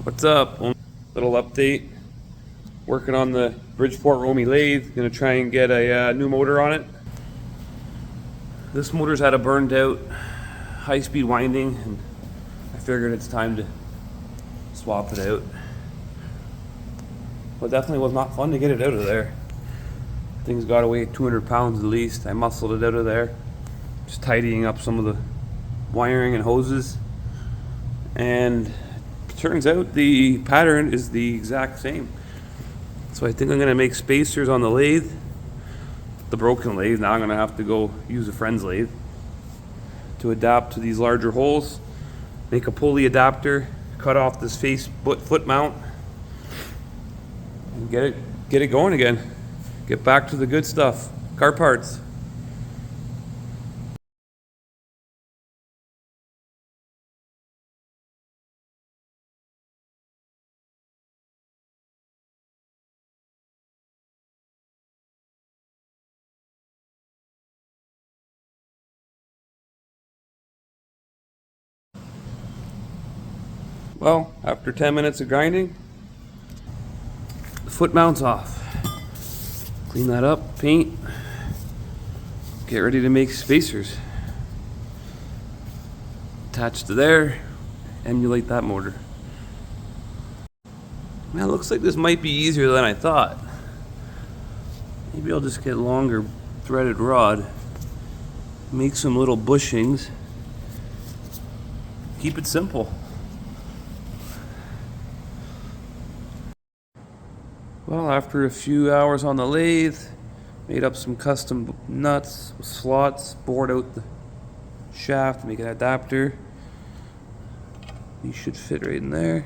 What's up? Little update. Working on the Bridgeport Romy lathe. Gonna try and get a new motor on it. This motor's had a burned out high-speed winding, and I figured it's time to swap it out. But definitely was not fun to get it out of there. Thing's got to weigh 200 pounds at least. I muscled it out of there, just tidying up some of the wiring and hoses. And turns out the pattern is the exact same. So I think I'm gonna make spacers on the lathe, the broken lathe. Now I'm gonna have to go use a friend's lathe to adapt to these larger holes, make a pulley adapter, cut off this foot mount, and get it going again. Get back to the good stuff, car parts. Well, after 10 minutes of grinding, the foot mount's off. Clean that up, paint, get ready to make spacers. Attach to there, emulate that motor. Man, it looks like this might be easier than I thought. Maybe I'll just get longer threaded rod, make some little bushings, keep it simple. Well, after a few hours on the lathe, made up some custom nuts, slots, bored out the shaft, make an adapter. These should fit right in there.